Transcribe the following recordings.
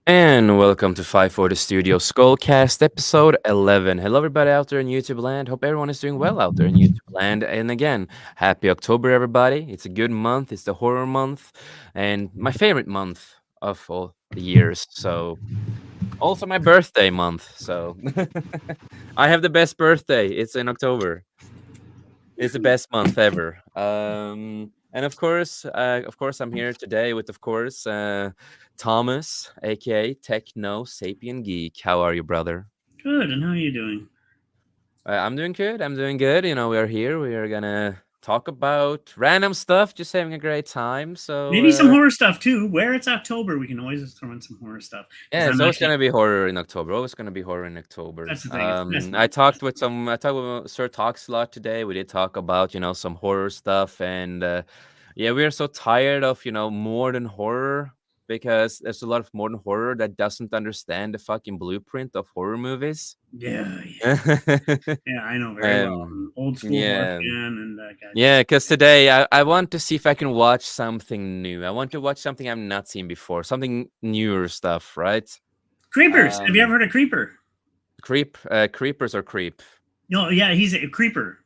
And welcome to FiveFourtyStudio Skolcast episode 11. Hello, everybody out there in YouTube land. Hope everyone is doing well out there in YouTube land. And again, happy October, everybody. It's a good month. It's the horror month and my favorite month of all the years. So, also my birthday month. So, I have the best birthday. It's in October. It's the best month ever. And of course, I'm here today with, of course, Thomas, aka Techno Sapien Geek. How are you, brother? Good, and how are you doing? I'm doing good. I'm doing good. You know, we are here. We are gonna talk about random stuff, just having a great time. So Maybe some horror stuff too. Where it's October, we can always throw in some horror stuff. yeah, it's always gonna be horror in October. Always gonna be horror in October. That's the thing. I talked with some. I talked with Sir Talks a lot today. We did talk about some horror stuff, and yeah, we are so tired of modern horror because there's a lot of modern horror that doesn't understand the fucking blueprint of horror movies. Yeah. Yeah, Yeah, I know very well. I'm an old school horror fan, and yeah, because today I want to see if I can watch something new. I want to watch something I've not seen before, something newer stuff, right? Creepers. Have you ever heard of Creeper? Creepers or Creep? No, yeah, he's a Creeper.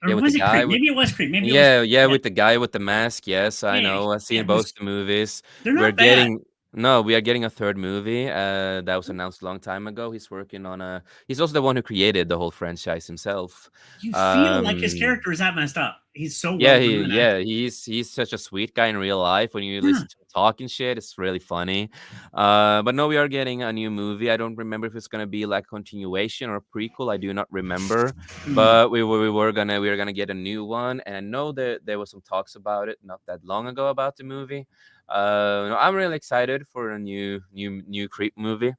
Or Yeah, with was the it guy Creep? Maybe it was Creep. Maybe yeah, it was yeah, with the guy with the mask. Yes, I Yeah, know. I've seen yeah, both the movies. they're We're not bad. we are getting a third movie. That was announced a long time ago. He's working on a. He's also the one who created the whole franchise himself. You feel like his character is that messed up. He's so well done. He's such a sweet guy in real life. When you Yeah. listen to him talking shit, it's really funny. But no, we are getting a new movie. I don't remember if it's gonna be like continuation or prequel. I do not remember. But we were gonna get a new one, and I know that there was some talks about it not that long ago about the movie. No, I'm really excited for a new Creep movie.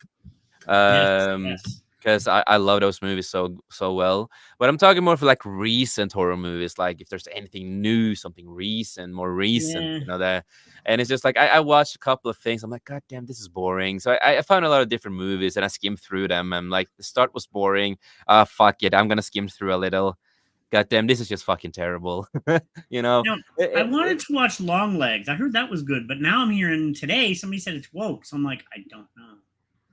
Yes. Because I love those movies so well. But I'm talking more for like recent horror movies, like if there's anything new, something recent, more recent, Yeah. that. And it's just like I watched a couple of things. I'm like, God damn, this is boring. So I found a lot of different movies and I skimmed through them. I'm like, the start was boring. Fuck it, I'm gonna skim through a little. God damn, this is just fucking terrible. Now, I wanted to watch Long Legs. I heard that was good, but now I'm hearing today somebody said it's woke, so I'm like, I don't know.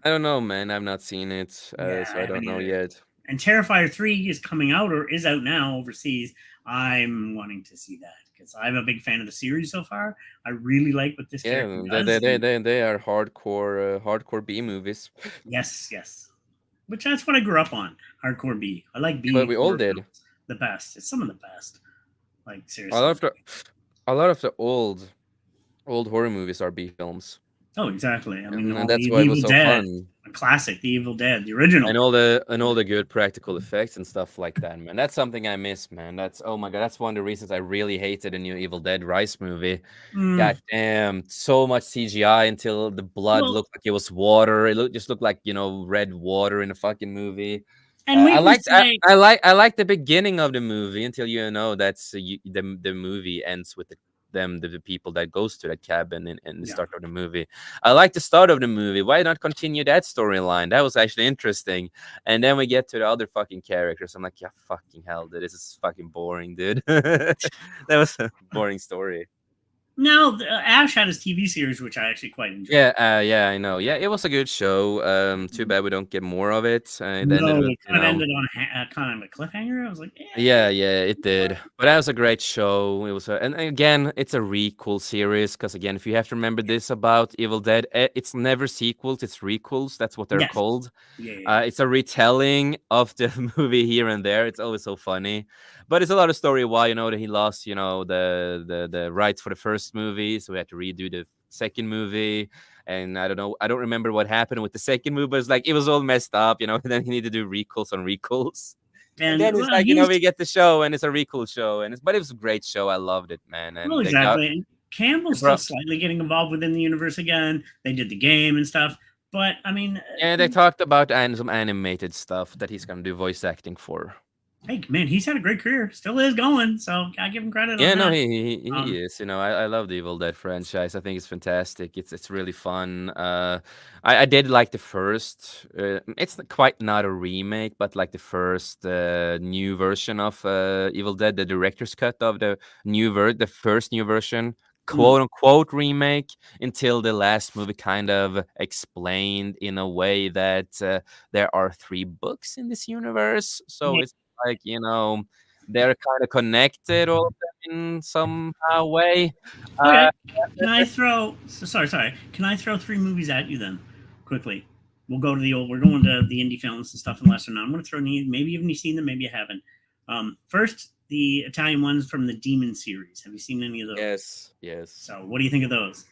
I don't know, man. I've not seen it, so I don't know yet. And Terrifier 3 is coming out or is out now overseas. I'm wanting to see that because I'm a big fan of the series so far. I really like what this character does. They are hardcore B movies. Yes. Which that's what I grew up on. Hardcore B. I like B. But we all did. The best. It's some of the best. Like seriously. A lot of the old horror movies are B films. Oh, exactly. I mean, and that's why it was so fun. A classic, The Evil Dead, the original, and all the good practical effects and stuff like that, man. That's something I miss, man. That's oh my god, that's one of the reasons I really hated the new Evil Dead Rise movie. God damn, so much CGI until the blood looked like it was water. It just looked like red water in the fucking movie. And I like the beginning of the movie until that's the movie ends with the people that goes to that cabin in the start of the movie. I like the start of the movie. Why not continue that storyline? That was actually interesting. And then we get to the other fucking characters. I'm like, yeah, fucking hell, dude, this is fucking boring, dude. That was a boring story. No, Ash had his TV series, which I actually quite enjoyed. Yeah, I know. Yeah, it was a good show. Too bad we don't get more of it. It ended No, with, it kind of ended on kind of a cliffhanger. I was like, yeah, eh. yeah, it did. But that was a great show. It was, and again, it's a requel series because again, if you have to remember this about Evil Dead, it's never sequels, it's requels. That's what they're Yes. called. Yeah, yeah, It's a retelling of the movie here and there. It's always so funny, but it's a lot of story why that he lost the rights for the first movie, so we had to redo the second movie. And I don't remember what happened with the second movie, but it's like it was all messed up. And then he needed to do recalls on recalls. And and then it's well, like, he's we get the show and it's a recall show but it was a great show. I loved it, man. well, And exactly. And they Campbell's still brought slightly getting involved within the universe again. They did the game and stuff, but I mean, yeah, they talked about some animated stuff that he's gonna do voice acting for. hey, man, he's had a great career. Still is going, so I give him credit on Yeah, no, that. he Um, is. I love the Evil Dead franchise. I think it's fantastic. It's really fun. I did like the first. It's quite not a remake, but like the first new version of Evil Dead, the director's cut of the first new version, mm, quote unquote remake, until the last movie kind of explained in a way that there are three books in this universe. So yeah. it's like they're kind of connected, all of them in somehow way. Uh, Okay. Can I throw? Sorry. Can I throw three movies at you then, quickly? We'll go to the old. We're going to the indie films and stuff and lesser known. I'm going to throw maybe you've seen them, maybe you haven't. First, the Italian ones from the Demon series. Have you seen any of those? yes, yes. So, what do you think of those?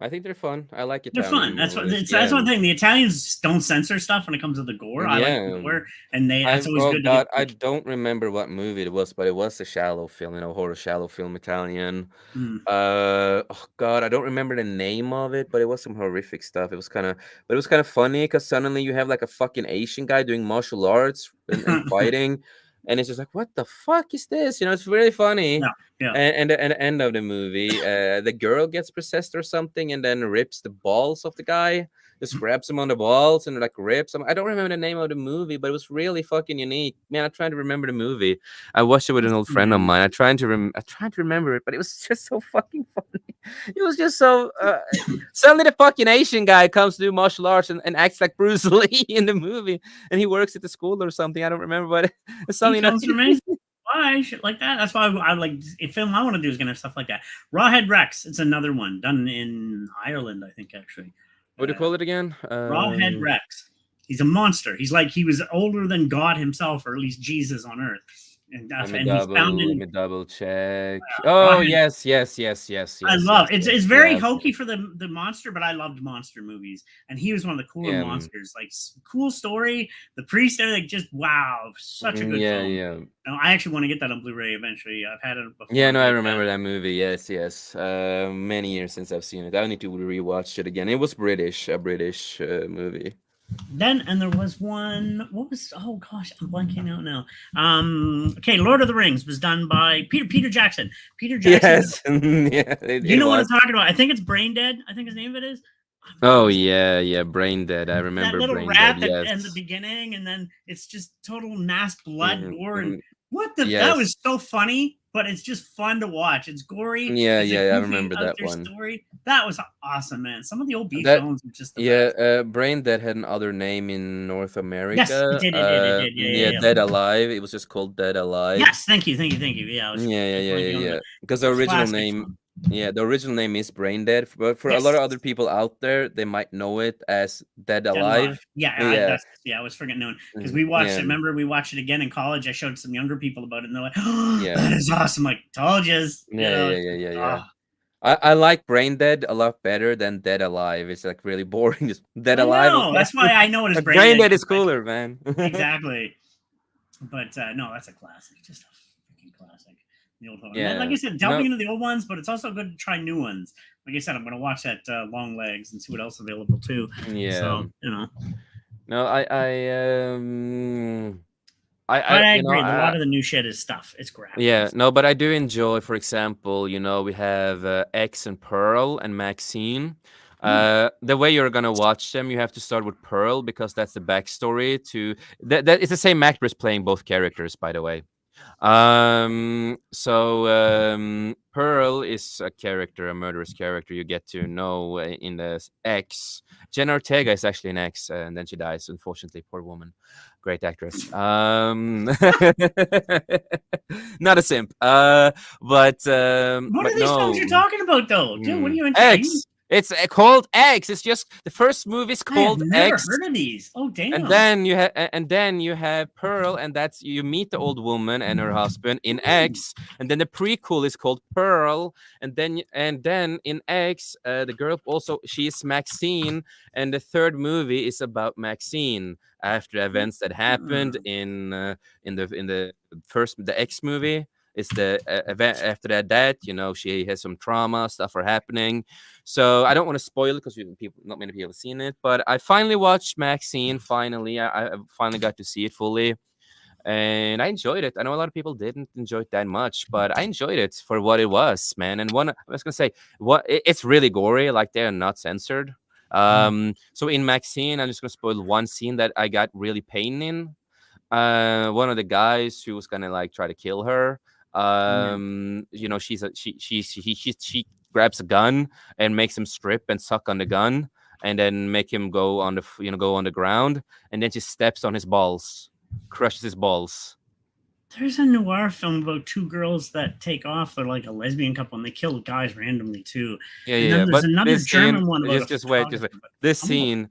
I think they're fun. I like They're fun. Italian That's what. movies. That's Yeah, one thing. The Italians don't censor stuff when it comes to the gore. I like the yeah. gore, and they. I That's always oh good to get. god, I don't remember what movie it was, but it was a shallow film, horror shallow film, Italian. Mm. Oh god, I don't remember the name of it, but it was some horrific stuff. But it was kind of funny because suddenly you have like a fucking Asian guy doing martial arts and fighting, and it's just like, what the fuck is this? It's really funny. Yeah, yeah. And the end of the movie, the girl gets possessed or something, and then rips the balls of the guy. Just grabs him on the balls and like rips him. I don't remember the name of the movie, but it was really fucking unique. Man, I'm trying to remember the movie. I watched it with an old friend of Man. mine. I tried to remember it, but it was just so fucking funny. It was just so. Suddenly, the fucking Asian guy comes to do martial arts and acts like Bruce Lee in the movie, and he works at the school or something. I don't remember, but See, suddenly, films are amazing. Why shit like that? That's why I like a film I want to do is gonna have stuff like that. Rawhead Rex. It's another one done in Ireland, I think actually. what do you Uh, call it again? Rawhead Rex. He's a monster. He's like he was older than God himself, or at least Jesus on Earth, and he's found Let in me double check. Oh Rawhead. yes, yes, yes, yes, I yes, love yes, it's yes, very yes. hokey for the monster, but I loved monster movies, and he was one of the cooler Yeah, monsters. Like cool story, the priest, everything. Just wow, such a good yeah, film. yeah. I actually want to get that on Blu-ray eventually. I've had it Yeah, before, no, I but remember that movie. Yes, yes. Many years since I've seen it. I need to rewatch it again. It was British, a British movie. then and there was one. What was? Oh gosh, I'm blanking out now. Okay, Lord of the Rings was done by Peter Jackson. Peter Jackson. Yes, yeah, You it know what I'm was. talking about? I think it's Brain Dead. I think his name of it is. Oh yeah, yeah. Brain Dead. I That remember little Brain Dead. rat that in the Yes. beginning, and then it's just total mass blood, Mhm, gore, and mhm. what the that Yes. was so funny, but it's just fun to watch. It's gory, Yeah, it's a yeah, I goofy remember out that there one. story. That was awesome, man. Some of the old B That films are just the Yeah, best. Brain Dead had another name in North Yes, it America. did, it did. Yeah, Yeah, yeah, Dead yeah. Alive. It was just called Dead Alive. Yes, thank you. Yeah, I was Yeah, yeah, just yeah, blanking on yeah, the yeah. Because the original classic name, film. the original name is Brain Dead. But for a lot Yes, of other people out there, they might know it as Dead Dead Alive. Alive. Yeah, Yeah, I was forgetting known because mhm, we watched it. yeah, Remember, we watched it again in college. I showed some younger people about it, and they're like, "Oh, yeah, that is awesome!" Like, told you, yeah, yeah, it's yeah, just, yeah, yeah. oh. I like Brain Dead a lot better than Dead Alive. It's like really boring. Just Dead I Alive, know. okay. That's why I know it is Like Brain Brain Dead. Dead is 'Cause, like, cooler, man. exactly. But no, that's a classic. Just a freaking classic. The old one. And then, like Yeah. I said, delving No, into the old ones, but it's also good to try new ones. Like I said, I'm going to watch that Long Legs and see what else is available too. yeah. So, No, but I you know, agree. A lot of the new shit is stuff. It's yeah, graphics. no, but I do enjoy, for example, we have X and Pearl and Maxine. Hmm. The way you're gonna watch them, you have to start with Pearl because that's the backstory to that. It's the same actress playing both characters, by the way. Pearl is a character, a murderous character you get to know in the X. Jenna Ortega is actually an X, and then she dies. Unfortunately, poor woman. Great actress. Not a simp. What But are these films no. you're talking about, though, dude? What are you into? X. It's called X. It's just the first movie is I have called never X. heard of these. Oh, And damn. then you have Pearl, and that's you meet the old woman and her husband in X, and then the prequel is called Pearl, and then in X, the girl also she's Maxine, and the third movie is about Maxine after events that happened in the first the X movie. It's the event after that she has some trauma stuff are happening, so I don't want to spoil it because people, not many people have seen it. But I finally watched Maxine. Finally, I finally got to see it fully, and I enjoyed it. I know a lot of people didn't enjoy it that much, but I enjoyed it for what it was, man. And I was gonna say, it's really gory. Like they're not censored. So in Maxine, I'm just gonna spoil one scene that I got really pain in. One of the guys who was gonna like try to kill her, Yeah. she's a she grabs a gun and makes him strip and suck on the gun, and then make him go on go on the ground, and then she steps on his balls, crushes his balls. There's a noir film about two girls that take off. They're like a lesbian couple, and they kill guys randomly too. Yeah, And yeah, then yeah. there's But another this scene, German one about a just wait, just wait. photographer. But This I'm gonna, scene,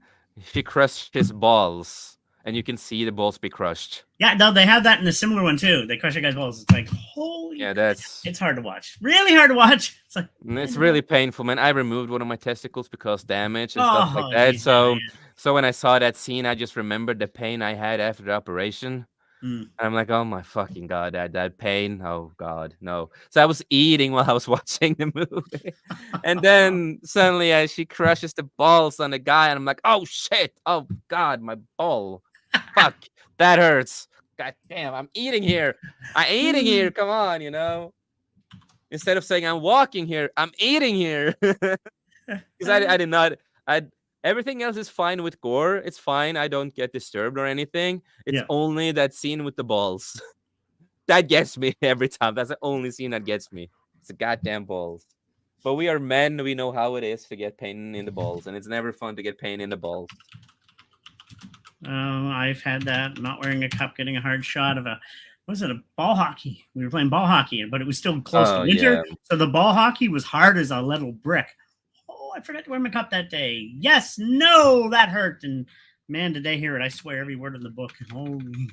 she crushed his balls, and you can see the balls be crushed. yeah, no, they have that in a similar one too. They crush a guy's balls. It's like holy, Yeah, that's it's hard to watch. Really hard to watch. It's like it's really painful, man. I removed one of my testicles because damage and stuff like oh, that. geez, yeah, So when I saw that scene, I just remembered the pain I had after the operation. yeah. Mm. And I'm like, oh my fucking god, that pain. Oh god, no. So I was eating while I was watching the movie, and then suddenly she crushes the balls on the guy, and I'm like, oh shit, oh god, my ball, fuck, that hurts. God damn, I'm eating here. I'm eating here. Come on, Instead of saying I'm walking here, I'm eating here. Because I did not. I Everything else is fine with gore. It's fine. I don't get disturbed or anything. It's Yeah. only that scene with the balls that gets me every time. That's the only scene that gets me. It's the goddamn balls. But we are men. We know how it is to get pain in the balls, and it's never fun to get pain in the balls. I've had that. Not wearing a cup, getting a hard shot of a was it a ball hockey? We were playing ball hockey, but it was still close to Oh winter, yeah, so the ball hockey was hard as a little brick. Oh, I forgot to wear my cup that day. Yes, no, that hurt. And man, did they hear it? I swear every word of the book. Holy,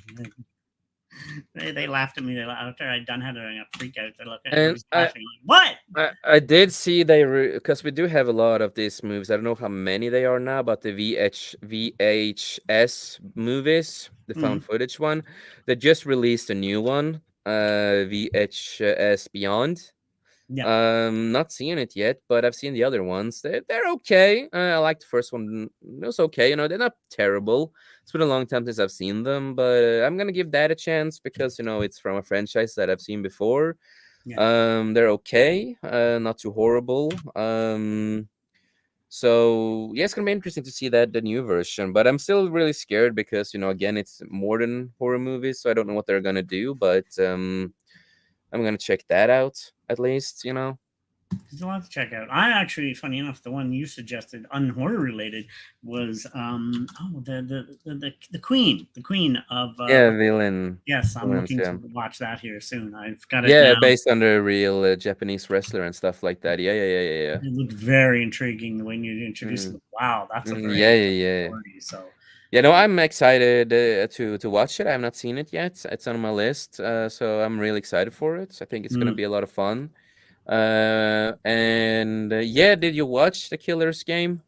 they laughed at me. After I'd done having a freak out. They looked at me and laughing. Like, what? I did see because we do have a lot of these movies. I don't know how many they are now, but the VHS movies, the found Mm, footage one, they just released a new one, VHS Beyond. yeah, Not seeing it yet, but I've seen the other ones. They're okay. I like the first one. It was okay. They're not terrible. It's been a long time since I've seen them, but I'm gonna give that a chance because it's from a franchise that I've seen before. yeah. They're okay. Not too horrible. So yeah, it's gonna be interesting to see the new version. But I'm still really scared because again, it's more than horror movies, so I don't know what they're gonna do. But I'm gonna check that out at least. There's a lot to check out. I actually, funny enough, the one you suggested, unhorror related, was the Queen of Yeah, villain. yes, I'm Villains, looking yeah. to watch that here soon. I've got it Yeah, now. based on the real Japanese wrestler and stuff like that. Yeah, yeah, yeah, yeah, yeah. It looked very intriguing the way you introduced it. Wow, that's a very Yeah, good yeah, yeah. story. So Yeah, no, I'm excited to watch it. I have not seen it yet. It's on my list, so I'm really excited for it. I think it's gonna mm. be a lot of fun. And yeah, did you watch the Killer's Game,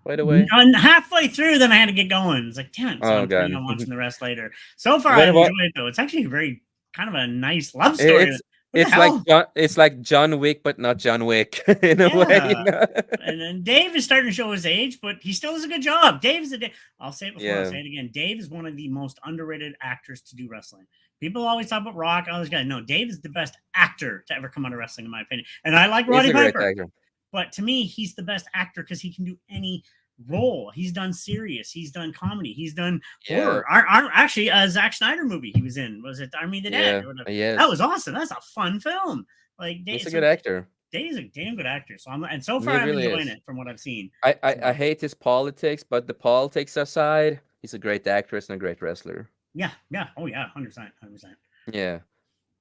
by the way? And halfway through, then I had to get going. It's like, damn it. So Oh I'm planning god. on watching the rest later. So far, When I've what? enjoyed it though. It's actually a very kind of a nice love story. It's What the hell? It's like John Wick, but not John Wick in a way. Yeah. And then Dave is starting to show his age, but he still does a good job. Dave is I'll say it before, I'll Yeah. say it again. Dave is one of the most underrated actors to do wrestling. People always talk about Rock, all these guys. No, Dave is the best actor to ever come out of wrestling, in my opinion. And I like He's Roddy a great Piper, actor. but to me, he's the best actor because he can do any role. He's done serious. He's done comedy. He's done Yeah. horror. Actually, a Zack Snyder movie he was in. Was it Army of the Dead Yeah. or whatever? That was Yes. awesome. That's a fun film. Like, He's a so good actor. Day's a damn good actor. So and so far He I'm really enjoying is. it from what I've seen. I So hate his politics, but the politics aside, he's a great actress and a great wrestler. yeah, yeah, oh yeah, 100%, 100%. Yeah.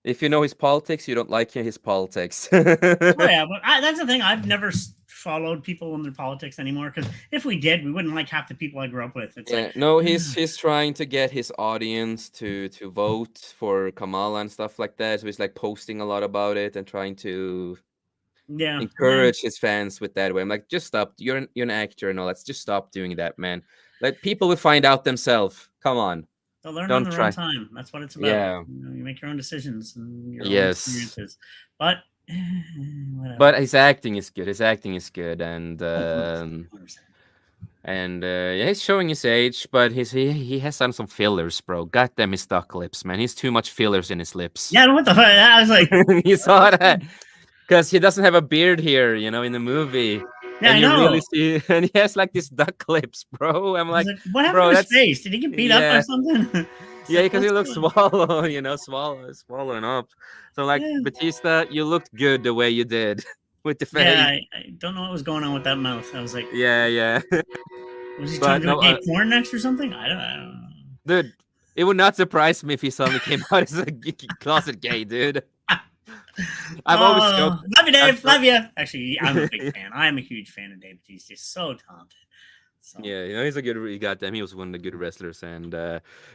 If you know his politics, you don't like his politics. Oh yeah, but that's the thing. I've never followed people in their politics anymore because if we did, we wouldn't like half the people I grew up with. It's like, Yeah, no, he's trying to get his audience to vote for Kamala and stuff like that. So he's like posting a lot about it and trying to yeah, encourage his fans with that way. I'm like, just stop. You're an actor and all that. Just stop doing that, man. Let people will find out themselves. Come on, they'll learn on don't their own try. time. That's what it's about. Yeah. You make your own decisions and your own Yes. experiences. But But whatever. his acting is good. His acting is good, Oh, 100%, 100%. and yeah, he's showing his age, but he has done some fillers, bro. God damn his duck lips, man. He's too much fillers in his lips. Yeah, what the fuck? I was like, You saw that because he doesn't have a beard here, in the movie, yeah, and I you really know. see, and he has like this duck lips, bro. I'm I was like, like, what happened to bro, his that's face? Did he get beat up or yeah, something? It's yeah, like, because he what's looks going on? swallow, swallowing up. So like Yeah, Batista, you looked good the way you did with the yeah, face. I don't know what was going on with that mouth. I was like, Yeah, yeah. was he trying But to do no, a gay porn next or something? I don't know. dude, it would not surprise me if he suddenly came out as a closet gay, dude. I've always Oh, joked. love you, I've Dave. jo- Love you. Actually, I'm a big fan. I'm a huge fan of Dave. He's just so talented. So Yeah, he's a good. Goddamn, he was one of the good wrestlers, and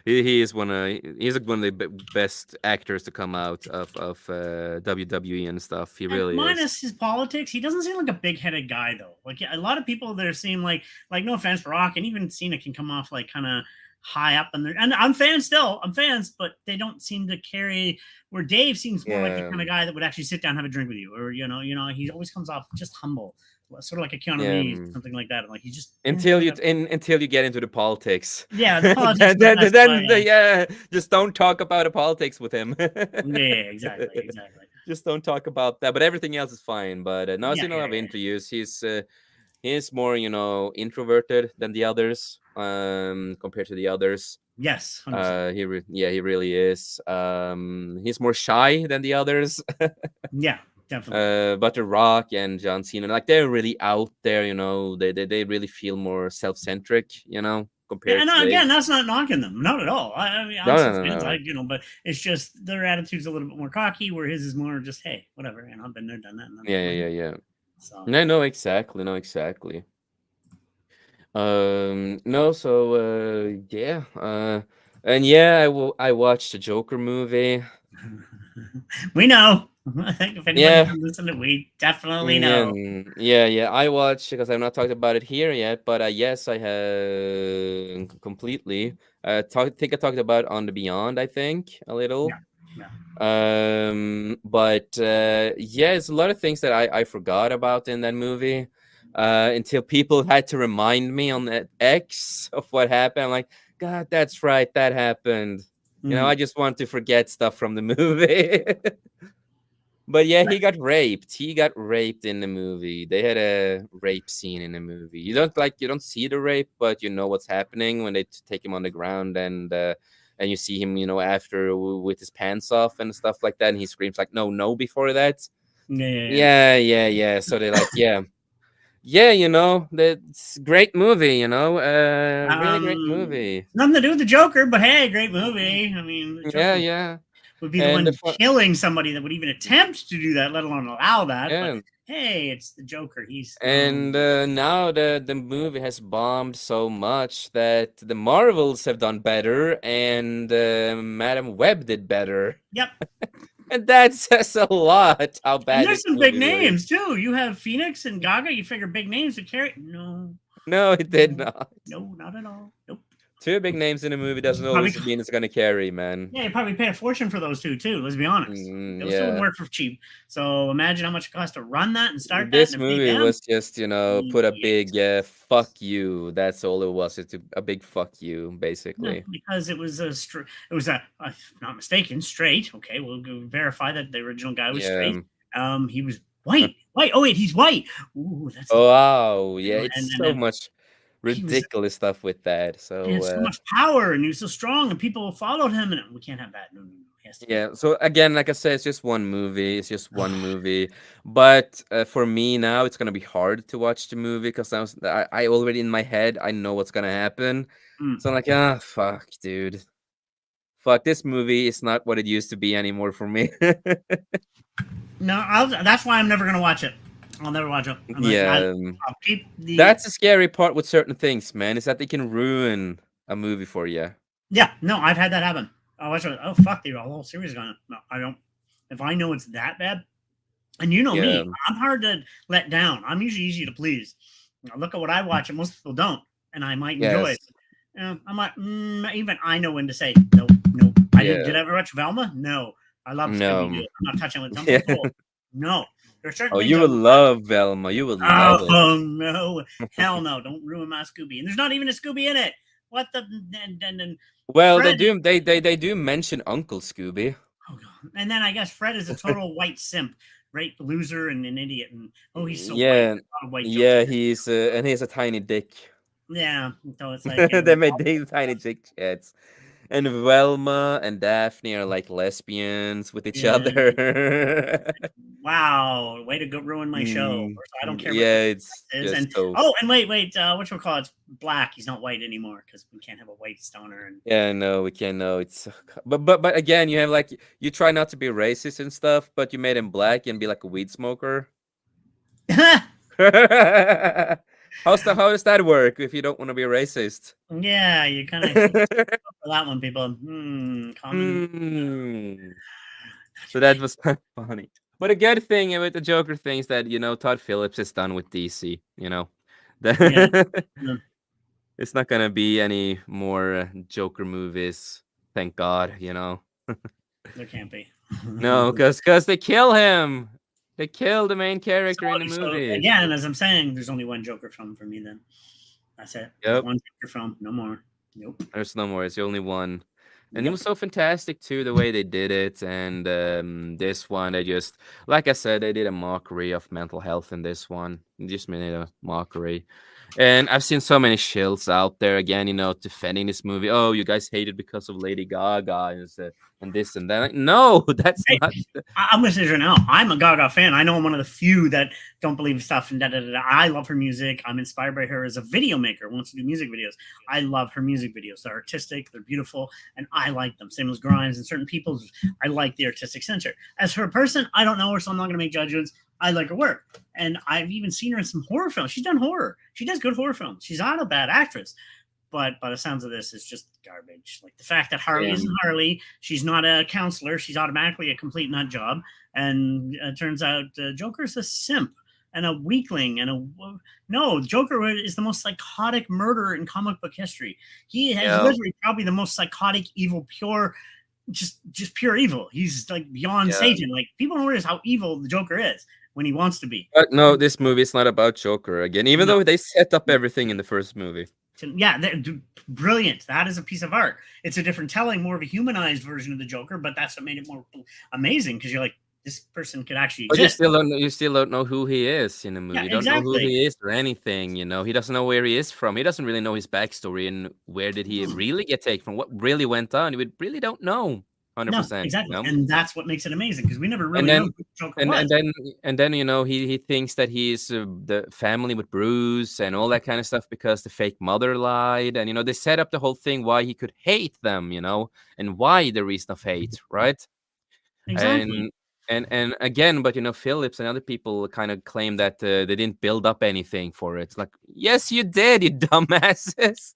he is one of the best actors to come out of WWE and stuff. He and really is. minus his politics, he doesn't seem like a big-headed guy though. Like a lot of people there seem like no offense, Rock and even Cena can come off like kind of high up in there. And I'm fans still. I'm fans, but they don't seem to carry where Dave seems more like the Yeah, kind of guy that would actually sit down and have a drink with you, or he always comes off just humble, sort of like a Keanu yeah. Reeves, something like that. Like he just Until you get into the politics, yeah, the politics then, is the best way. yeah, just don't talk about the politics with him. Yeah, exactly, exactly. Just don't talk about that. But everything else is fine. But now, as Yeah, you know, yeah, I've yeah. interviews. He's more introverted than the others. Compared to the others. Yes, 100%. He really is. He's more shy than the others. Yeah, definitely. But The Rock and John Cena, like they're really out there. They really feel more self-centric. Yeah, Compared and to Dave. again, that's not knocking them, not at all. I mean, I'm No, no, still no, fans, no. but it's just their attitude's a little bit more cocky, where his is more just, hey, whatever, and I've been there, done that, and I'm Yeah, out my yeah, way. yeah, yeah. So No, no, exactly, no, exactly. No, so yeah, and yeah, I watched the Joker movie. we know. I think if anybody's Yeah, been listening, we definitely know. yeah. I watched because I've not talked about it here yet, but yes, I have completely. Think I talked about On the Beyond. I think a Yeah, little. yeah, But yeah, it's a lot of things that I forgot about in that movie. Until people had to remind me on that X of what happened. I'm like, God, that's right, that happened. I mm, just want to forget stuff from the movie. But yeah, right. he got raped. He got raped in the movie. They had a rape scene in the movie. You don't see the rape, but you know what's happening when they take him on the ground and you see him, after with his pants off and stuff like that, and he screams like no, no before that. Yeah, yeah, yeah. Yeah, yeah, yeah. So they're like, yeah. Yeah, that's great movie, really great movie. Nothing to do with the Joker, but hey, great movie. I mean, the Yeah, Joker yeah. would be the And the one fun, killing somebody that would even attempt to do that, let alone allow that. But yeah. hey, it's the Joker. He's And now the movie has bombed so much that the Marvels have done better, and Madam Web did better, yep. and that says a lot how And bad there's this some big movie was. names too. You have Phoenix and Gaga. You figure big names to carry. No, No, it did no, not. no, not at all. Nope. Two big names in a movie doesn't Probably, always mean it's gonna carry, man. yeah, you probably pay a fortune for those two too. Let's be honest. Those two wouldn't Yeah. work for cheap. So imagine how much it costs to run that and start that This and to pay movie them. was just, put a big Yes. fuck you. That's all it was. It's a big fuck you, No, basically. because it was it was if not mistaken, straight. Okay, we'll go verify that the original guy was straight. Yeah. He was white. White. Oh wait, he's white. Ooh, that's Oh, wow. Yeah, and it's then so much. he was ridiculous stuff with that. he had So so much power and he was so strong and people followed him and we can't have that. No, no, no. He has to be. yeah. So again, like I said, it's just one movie. It's just one movie. But for me now, it's gonna be hard to watch the movie because I already in my head I know what's gonna happen. Mm. So I'm like, ah, fuck, dude. Fuck, this movie is not what it used to be anymore for me. No, that's why I'm never gonna watch it. I'll never watch it. I'm like, Yeah, I'll keep the. that's the scary part with certain things, man, is that they can ruin a movie for you. Yeah, no, I've had that happen. I watch it. Oh fuck, the whole series is gone. No, I don't. If I know it's that bad, and you know Yeah. me, I'm hard to let down. I'm usually easy to please. I look at what I watch, and most people don't, and I might enjoy Yes. it. I'm like, even I know when to say nope, nope. I did. Yeah. Did I ever watch Velma? No. I love Scooby Doo. No. I'm not touching with Dumbo. Yeah. Cool. No. There's certain Oh, things you I would will watch. love Velma. You would love it. Oh no, hell no! Don't ruin my Scooby. And there's not even a Scooby in it. What the? And Well, Fred. they do mention Uncle Scooby. Oh god! And then I guess Fred is a total white simp, right? Loser and an idiot. And oh, he's so white. Yeah. There's a lot of white jokes Yeah, in there. he's and he has a tiny dick. Yeah. So it's like They made these tiny dick chats. And Velma and Daphne are like lesbians with each yeah. other. Wow, way to go ruin my show. Mm, First, I don't care what the yeah, it's is. just And so. oh, and wait, what you call it? It's black. He's not white anymore because we can't have a white stoner. And Yeah, no, we can know it's. But again, you have like you try not to be racist and stuff, but you made him black and be like a weed smoker. How does that work if you don't want to be racist? yeah, you kind of for that one, people. Common. Hmm. So that was kind of funny. But a good thing with the Joker thing is that Todd Phillips is done with DC. Yeah. It's not gonna be any more Joker movies. Thank God. There can't be. No, because they kill him. They kill the main so, character in the so movie. again, as I'm saying, there's only one Joker film for me. Then that's it. There's Yep. one Joker film, no more. Nope. There's no more. It's the only one. And it Yep. was so fantastic too, the way they did it. And this one, they just, like I said, they did a mockery of mental health in this one. They just made a mockery. And I've seen so many shills out there again, defending this movie. Oh, you guys hate it because of Lady Gaga and this and that. Like, no, that's Hey, not. I'm gonna say this right now. I'm a Gaga fan. I know I'm one of the few that don't believe stuff and da da da. I love her music. I'm inspired by her as a video maker. Wants to do music videos. I love her music videos. They're artistic. They're beautiful, and I like them. Same as Grimes and certain people's. I like the artistic center. As her person, I don't know her, so I'm not gonna make judgments. I like her work, and I've even seen her in some horror films. She's done horror. She does good horror films. She's not a bad actress. But by the sounds of this, it's just garbage. Like the fact that Harley Yeah. isn't Harley, she's not a counselor, she's automatically a complete nut job. And it turns out Joker's a simp and a weakling no. Joker is the most psychotic murderer in comic book history. He has literally probably the most psychotic evil, pure, just pure evil. He's like beyond Satan. Like people don't realize how evil the Joker is when he wants to be. But no, this movie is not about Joker again, even No. though they set up everything in the first movie. Yeah, brilliant. That is a piece of art. It's a different telling, more of a humanized version of the Joker, but that's what made it more amazing because you're like, this person could actually But exist. you still don't know who he is in the movie. Yeah, You don't know who exactly. he is or anything. He doesn't know where he is from. He doesn't really know his backstory and where did he really get taken from. What really went on? We really don't know 100%. No, exactly, and that's what makes it amazing because we never And really then know who Joker and was. then he thinks that he's the family with Bruce and all that kind of stuff because the fake mother lied, and they set up the whole thing why he could hate them, and why the reason of hate, right? Exactly. And again, but Phillips and other people kind of claim that they didn't build up anything for it. Like, yes, you did, you dumbasses.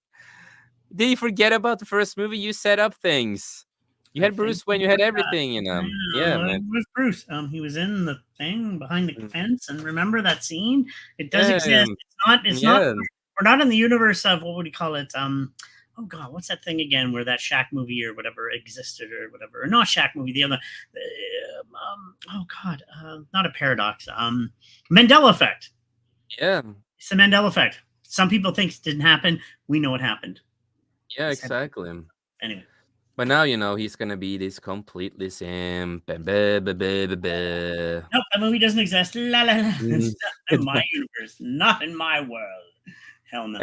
Did you forget about the first movie? You set up things. You had Bruce when you had everything, Yeah, man. Where's Bruce? He was in the thing behind the fence, and remember that scene? It does Yeah, exist. It's not. yeah. We're not in the universe of what would you call it? Oh god, what's that thing again? Where that Shaq movie or whatever existed or whatever, or not Shaq movie? The other. Oh god, not a paradox. Mandela effect. Yeah. It's the Mandela effect. Some people think it didn't happen. We know it happened. Yeah, exactly. Anyway. But now he's gonna be this completely simp. Nope, that movie doesn't exist. La la la. It's not in my universe, not in my world. Hell no.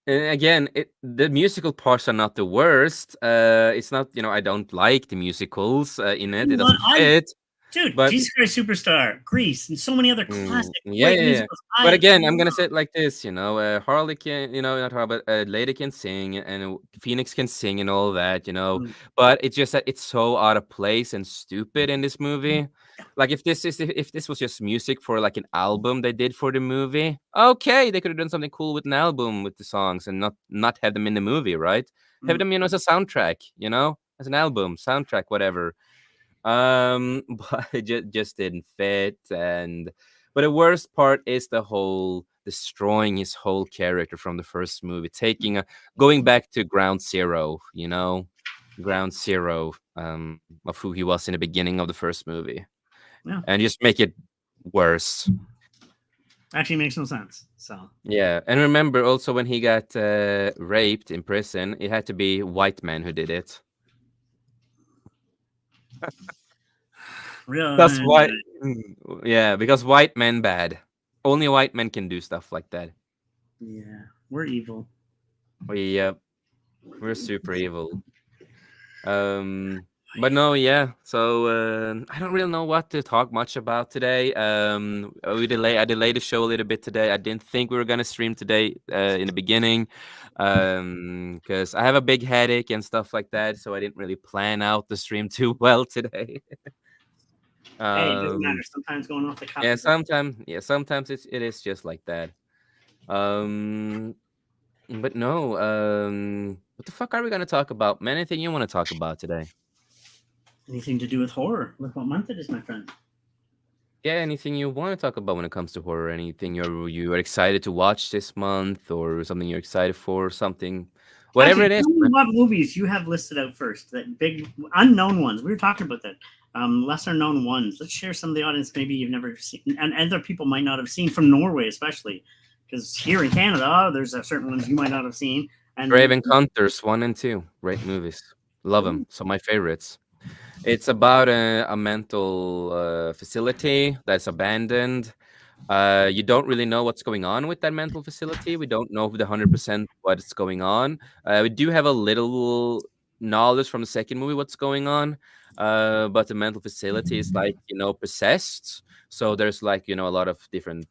And again, the musical parts are not the worst. It's not, I don't like the musicals in it. You It know what? doesn't fit. Dude, But Jesus Christ Superstar, Grease, and so many other classic yeah, great yeah, yeah. musicals. But I again, I'm gonna love. say it like this, Harley can, not Harley, but Lady can sing, and Phoenix can sing, and all that, Mm, But it's just that it's so out of place and stupid in this movie. Like if this was just music for like an album they did for the movie, okay, they could have done something cool with an album with the songs and not have them in the movie, right? Have mm. them, as a soundtrack, as an album, soundtrack, whatever. But it just didn't fit. And but the worst part is the whole destroying his whole character from the first movie, going back to ground zero, ground zero of who he was in the beginning of the first movie, Yeah, and just make it worse. actually makes no sense. So Yeah, and remember also when he got raped in prison, it had to be white men who did it. real, That's why. Yeah, because white men bad. Only white men can do stuff like that. yeah, we're evil. We we're super evil. But no, yeah. So I don't really know what to talk much about today. I delayed the show a little bit today. I didn't think we were gonna stream today in the beginning, because I have a big headache and stuff like that. So I didn't really plan out the stream too well today. Hey, it doesn't matter. um, Sometimes going off the cuff yeah, is okay. sometimes it is just like that. Um, but no, what the fuck are we gonna talk about, man? Anything you want to talk about today? Anything to do with horror? Look what month it is, my friend. Yeah, anything you want to talk about when it comes to horror? Anything you are excited to watch this month, or something you're excited for? Something, whatever Actually, it is, tell me man. what movies you have listed out first. That big unknown ones. We were talking about that. Lesser known ones. Let's share some of the audience maybe you've never seen, and other people might not have seen from Norway, especially because here in Canada, there's certain ones you might not have seen. Brave And Encounters 1 and 2, great movies, love them. So my favorites. It's about a mental facility that's abandoned. You don't really know what's going on with that mental facility. We don't know the 100% what's going on. We do have a little knowledge from the second movie what's going on, but the mental facility is like possessed. So there's like a lot of different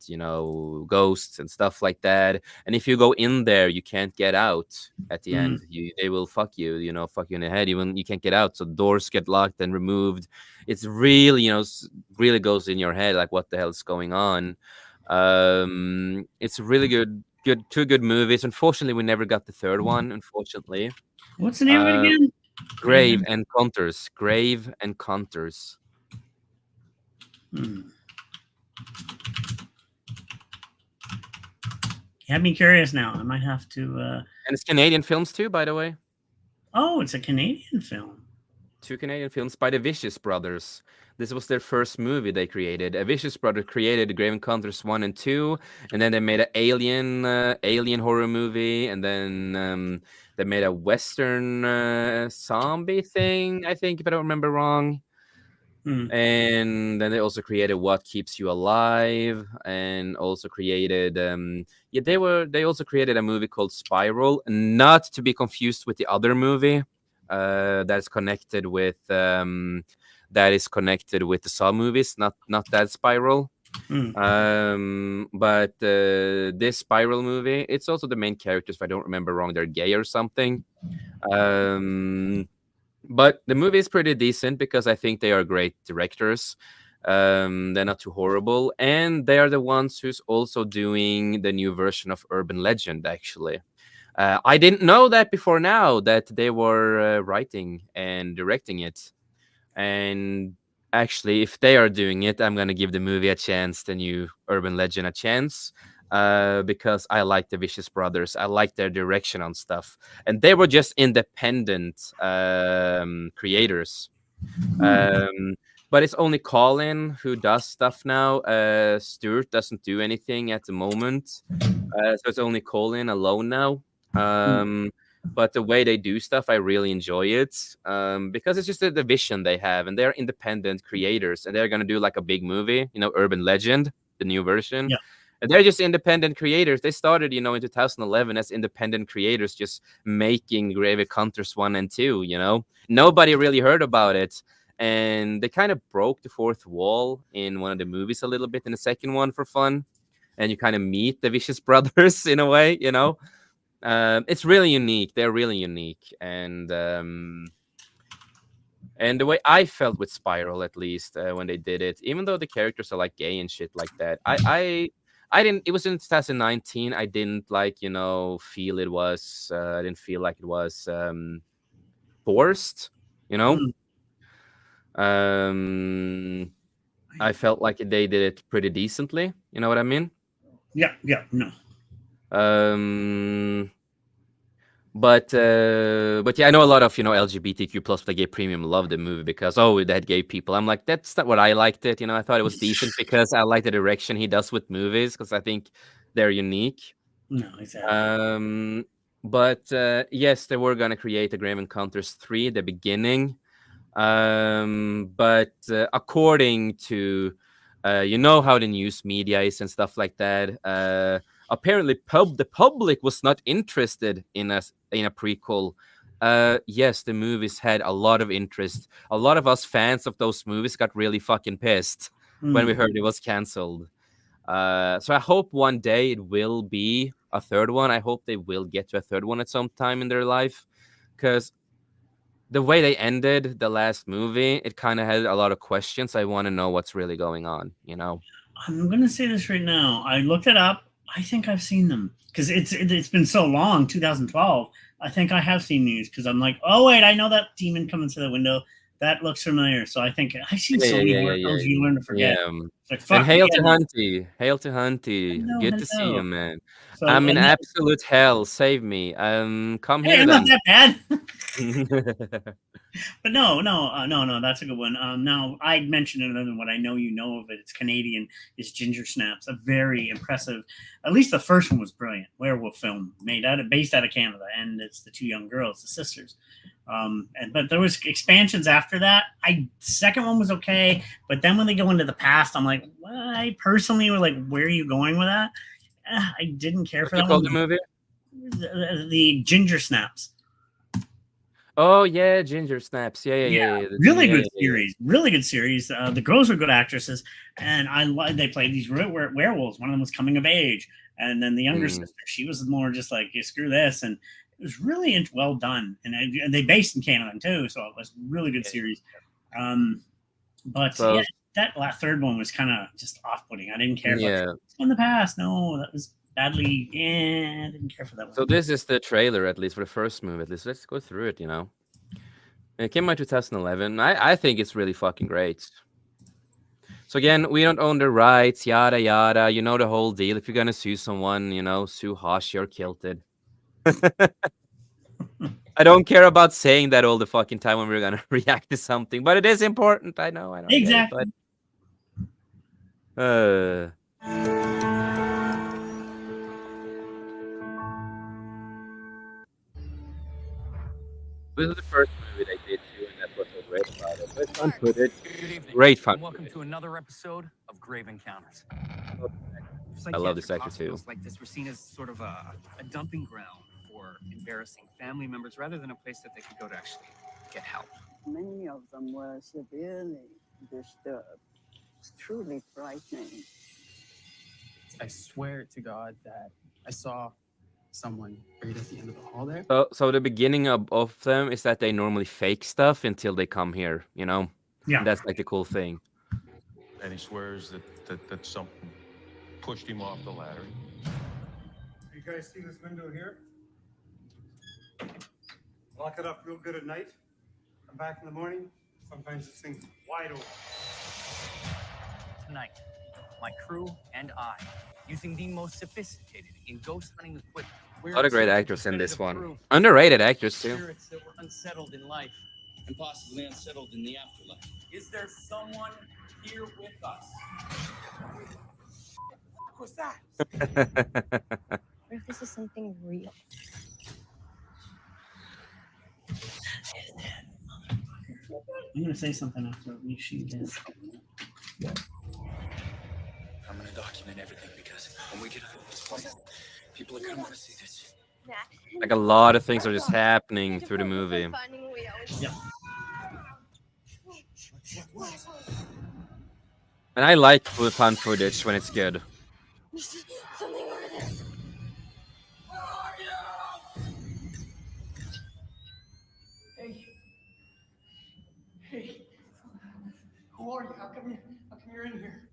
ghosts and stuff like that. And if you go in there, you can't get out. At the mm, end, they will fuck you. Fuck you in the head. Even you can't get out. So doors get locked and removed. It's really really goes in your head like what the hell's going on. It's really two good movies. Unfortunately, we never got the third one. Unfortunately, what's the name of it uh, again? Grave Graven. Encounters. Grave Encounters, Hmm. You have me curious now. I might have to. and it's Canadian films too, by the way. Oh, it's a Canadian film. Two Canadian films by the Vicious Brothers. This was their first movie they created. A Vicious Brother created Grave Encounters 1 and 2, and then they made an alien horror movie, and then they made a Western zombie thing, I think, if I don't remember wrong. Hmm. And then they also created What Keeps You Alive, and also created they also created a movie called Spiral, not to be confused with the other movie that's connected with that is connected with the Saw movies, not that Spiral. Hmm. But this Spiral movie, it's also the main characters, if I don't remember wrong, they're gay or something. But the movie is pretty decent because I think they are great directors. They're not too horrible, and they are the ones who's also doing the new version of Urban Legend. Actually, I didn't know that before now that they were writing and directing it. And actually, if they are doing it, I'm gonna give the movie a chance, the new Urban Legend a chance, because I like the Vicious Brothers. I like their direction on stuff, and they were just independent creators. Hmm. Um, but it's only Colin who does stuff now. Stuart doesn't do anything at the moment, so it's only Colin alone now. Hmm. But the way they do stuff, I really enjoy it, because it's just the vision they have, and they're independent creators, and they're gonna do like a big movie, Urban Legend, the new version, Yeah. And they're just independent creators. They started, in 2011 as independent creators, just making Grave Hunters 1 and 2, Nobody really heard about it. And they kind of broke the fourth wall in one of the movies a little bit in the second one for fun. And you kind of meet the Vicious Brothers in a way. It's really unique. They're really unique. And the way I felt with Spiral, at least when they did it, even though the characters are like gay and shit like that, I didn't. It was in 2019. I didn't feel it was. I didn't feel like it was forced. You know. Mm, Um, I felt like they did it pretty decently. You know what I mean? yeah, yeah, no. Um, but yeah, I know a lot of LGBTQ plus the gay premium love the movie because it had gay people. I'm like, that's not what I liked it. I thought it was decent because I like the direction he does with movies because I think they're unique. No, exactly. But yes, they were gonna create a Grave Encounters 3 at the beginning. But according to how the news media is and stuff like that, apparently the public was not interested in a prequel. Yes, the movies had a lot of interest. A lot of us fans of those movies got really fucking pissed when we Mm. heard it was canceled. So I hope one day it will be a third one. I hope they will get to a third one at some time in their life, because the way they ended the last movie, it kind of had a lot of questions. I want to know what's really going on. I'm gonna say this right now. I looked it up. I think I've seen them because it's been so long. 2012. I think I have seen these because I'm like, oh wait, I know that demon coming through the window. That looks familiar. So I think I've seen Yeah, so yeah, many yeah, horror yeah, films. yeah, You learn to forget. yeah. It's like And fuck me hail to again. Hunty, hail to Hunty. Hello, Good to see you, hello. man. So I'm in and that, absolute hell. Save me. Come hey, here I'm not then. that bad. But no, that's a good one. Now I mentioned another one. I know you know of it. It's Canadian. It's Ginger Snaps. A very impressive. At least the first one was brilliant. Werewolf film based out of Canada, and it's the two young girls, the sisters. But there was expansions after that. Second one was okay, but then when they go into the past, I'm like, well, I personally was like, where are you going with that? I didn't care What for you that call one. the movie? The Ginger Snaps. Oh yeah, Ginger Snaps. Yeah, yeah, Yeah, yeah, yeah. really Yeah, good yeah, yeah. series. Really good series. The girls were good actresses, and they played these werewolves. One of them was coming of age, and then the younger Mm. sister, she was more just like, yeah, screw this, and it was really well done. And they based in Canada too, so it was a really good series. But yeah, So that third one was kind of just off-putting. I didn't care for yeah. in the past. No, that was badly. Yeah, I didn't care for that one. So this is the trailer, at least for the first movie. At least let's go through it. It came out 2011. I think it's really fucking great. So again, we don't own the rights, yada yada. You know the whole deal. If you're gonna sue someone, sue Hoshi or Kilted. I don't care about saying that all the fucking time when we're gonna react to something, but it is important. I don't get it, but Exactly. uh this is the first movie they did too, and that's what's so great about it. So it's fun footage. Good evening, Great fun and welcome footage. to another episode of Grave Encounters. I love this actor too. Hospitals like this were seen as sort of a dumping ground for embarrassing family members rather than a place that they could go to actually get help. Many of them were severely disturbed. It's truly frightening. I swear to God that I saw someone right at the end of the hall there. So the beginning of them is that they normally fake stuff until they come here, Yeah. And that's like the cool thing. And he swears that something pushed him off the ladder. You guys see this window here? Lock it up real good at night. Come back in the morning. Sometimes this thing's wide open. Tonight, my crew and I, using the most sophisticated in ghost hunting equipment. A lot of great actors in this one. Underrated actors too. Spirits that were unsettled in life and possibly unsettled in the afterlife. Is there someone here with us? What's that? What if this is something real? I'm gonna say something after we shoot this. I'm gonna document everything because When we get out of this place, people are gonna want to see this. Like a lot of things are just happening through the movie. Yep. And I like found footage when it's good. Something over there. Hey, who are you? How come you're in here?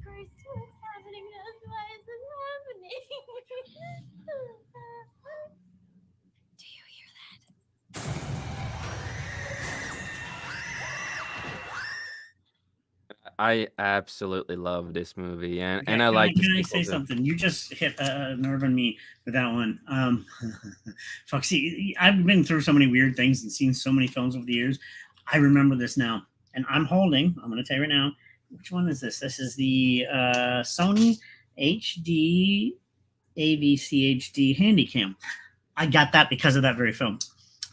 Christ, what's happening to us? Why is this happening? Do you hear that? I absolutely love this movie, and Okay, I like the can I sequel say too. something? You just hit a nerve on me with that one. Fuck, see, I've been through so many weird things and seen so many films over the years. I remember this now, and I'm going to tell you right now, which one is this? This is the Sony HD AVCHD Handycam. I got that because of that very film.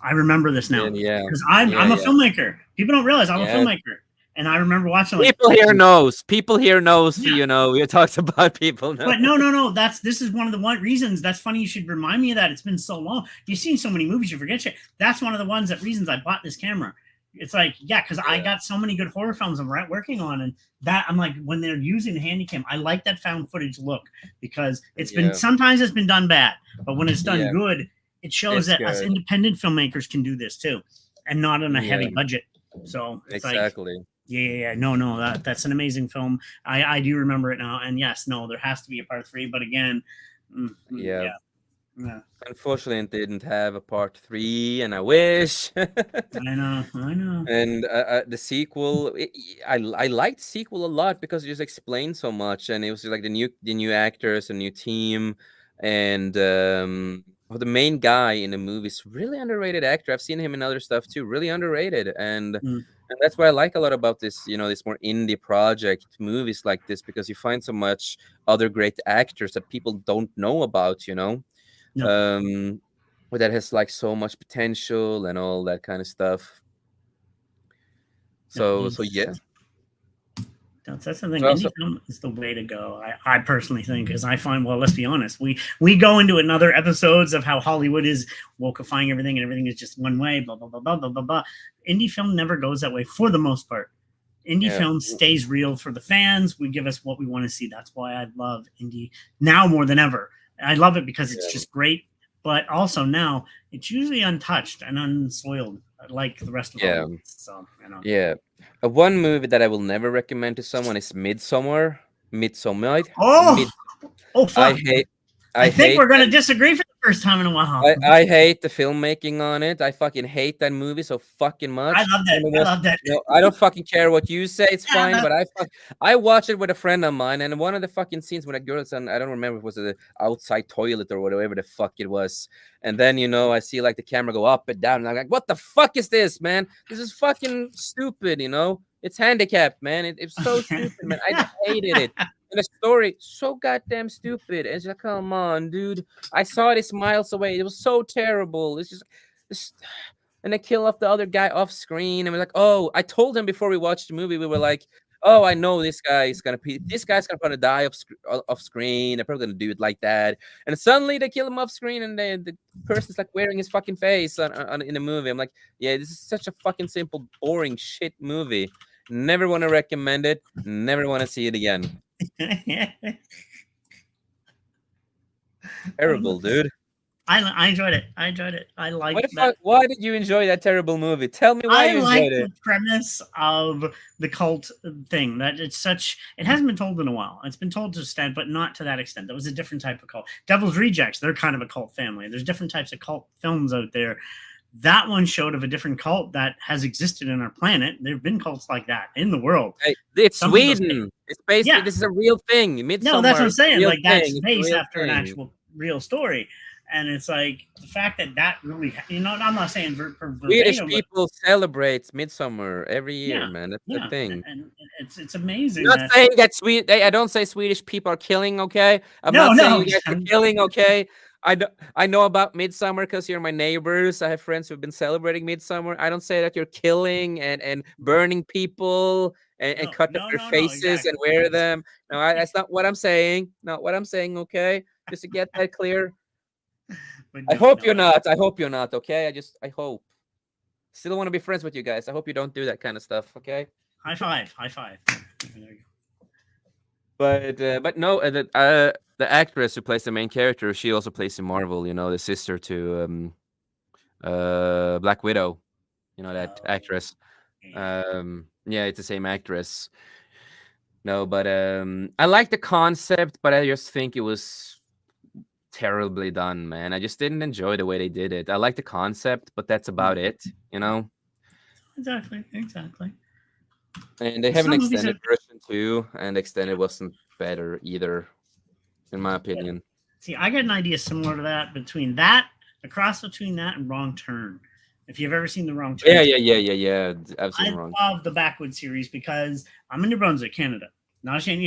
I remember this now Yeah, because I'm a filmmaker. People don't realize I'm a yeah. filmmaker, and I remember watching like People here knows. People here knows. Yeah. You know, we talked about people know. But no. This is one of the reasons. That's funny. You should remind me of that. It's been so long. You've seen so many movies, you forget shit. That's one of the reasons I bought this camera. It's like, yeah, because I got so many good horror films I'm working on, and that I'm like, when they're using the Handycam, I like that found footage look because it's been sometimes it's been done bad, but when it's done good, it shows that us independent filmmakers can do this too, and not on a heavy budget. So it's exactly. Like, yeah. No, that's an amazing film. I do remember it now, and yes, no, there has to be a part 3, but again, yeah. Unfortunately, it didn't have a part 3, and I wish. I know. And the sequel, I liked the sequel a lot because it just explained so much, and it was like the new actors, a new team, and the main guy in the movie is really underrated actor. I've seen him in other stuff too, really underrated, and that's what I like a lot about this. This more indie project movies like this, because you find so much other great actors that people don't know about. But that has like so much potential and all that kind of stuff. So yeah. That's the thing. Indie film is the way to go. I personally think, because I find, well, let's be honest, we go into another episodes of how Hollywood is wokeifying everything, and everything is just one way, blah blah blah blah blah blah blah. Indie film never goes that way for the most part. Indie film stays real for the fans. We give us what we want to see. That's why I love indie now more than ever. I love it because it's just great, but also now it's usually untouched and unsoiled like the rest of them. So one movie that I will never recommend to someone is Midsommar. Oh fuck. I think we're gonna disagree for the first time in a while. I hate the filmmaking on it. I fucking hate that movie so fucking much. I love that. I don't fucking care what you say. It's fine, but I watched it with a friend of mine, and one of the fucking scenes when a girl's on, I don't remember if it was the outside toilet or whatever the fuck it was. And then I see like the camera go up and down, and I'm like, what the fuck is this, man? This is fucking stupid, It's handicapped, man. It's so stupid, man. I hated it. And the story, so goddamn stupid. It's like, come on, dude. I saw this miles away. It was so terrible. It's just and they kill off the other guy off screen. And we're like, oh, I told him before we watched the movie, we were like, oh, I know this guy's gonna probably die off screen. They're probably gonna do it like that. And suddenly they kill him off screen, and the person's like wearing his fucking face on in the movie. I'm like, yeah, this is such a fucking simple, boring shit movie. Never want to recommend it. Never want to see it again. Terrible, dude. I enjoyed it. I liked that. Why did you enjoy that terrible movie? Tell me why you enjoyed it. The premise of the cult thing, that it hasn't been told in a while. It's been told to extent, but not to that extent. That was a different type of cult. Devil's Rejects, they're kind of a cult family. There's different types of cult films out there. That one showed of a different cult that has existed in our planet. There have been cults like that in the world. Hey, it's Sweden. It's based. Yeah. This is a real thing. No, that's what I'm saying. Like that's based after an actual real story. And it's like the fact that really, I'm not saying Swedish people celebrate Midsummer every year, man. That's the thing. And it's amazing. I'm not saying that I don't say Swedish people are killing, okay? I'm not saying you guys are killing, okay? I know about Midsummer because you're my neighbors. I have friends who've been celebrating Midsummer. I don't say that you're killing and burning people and No, cut off no, their no, no, faces and exactly. wear them. No, that's not what I'm saying. Not what I'm saying. Okay, just to get that clear. But I no, hope no, you're not. I hope you're not. Okay, I hope. Still want to be friends with you guys. I hope you don't do that kind of stuff. Okay. high five, high five. There you But no, the actress who plays the main character, she also plays in Marvel. You know, the sister to Black Widow. You know that go. actress. Yeah. Yeah, it's the same actress. No, but I like the concept, but I just think it was terribly done, man. I just didn't enjoy the way they did it. I like the concept, but that's about it. You know. Exactly, exactly. And they have an Some movies extended are. version too, and the extended wasn't better either, in my opinion. See, I got an idea similar to that between that, a cross between that and Wrong Turn. If you've ever seen the Wrong Turn, Yeah. I've seen I wrong. love the Backwoods series because I'm in New Brunswick, Canada. Not ashamed,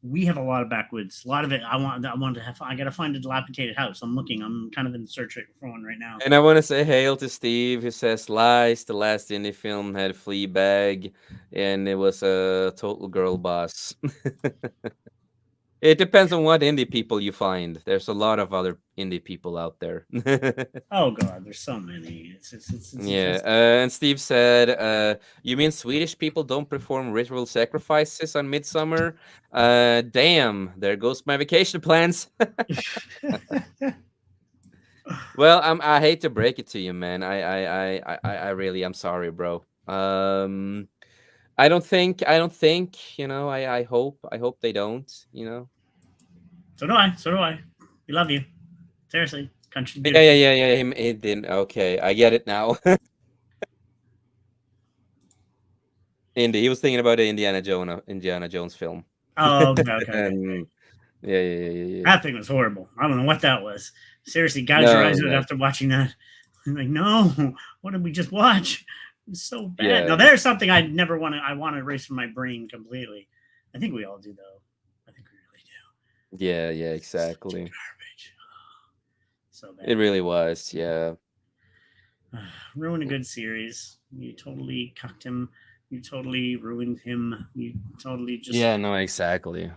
we have a lot of backwoods. A lot of it. I want to have. I got to find a dilapidated house. I'm looking. I'm kind of in search for one right now. And I want to say hail to Steve who says Lies. The last indie film had Fleabag, and it was a total girl boss. It depends on what indie people you find. There's a lot of other indie people out there. Oh God, there's so many. It's Yeah, and Steve said, "You mean Swedish people don't perform ritual sacrifices on Midsummer? Damn, there goes my vacation plans." Well, I hate to break it to you, man. I really am sorry, bro. I don't think, I hope they don't, you know. So do I. So do I. We love you. Seriously, country's Yeah, beautiful. It didn't. Okay, I get it now. Indy, he was thinking about the Indiana Jones film. Oh, okay. And yeah. That thing was horrible. I don't know what that was. Seriously, gouge your No, eyes out no. after watching that. I'm like, no, what did we just watch? It was so bad. Yeah. Now there's something I never want to. I want to erase from my brain completely. I think we all do though. I think we really do. Yeah, exactly. Garbage. So bad. It really was, yeah. Ruined a good series. You totally cucked him. You totally ruined him. You totally just. Yeah, no, exactly.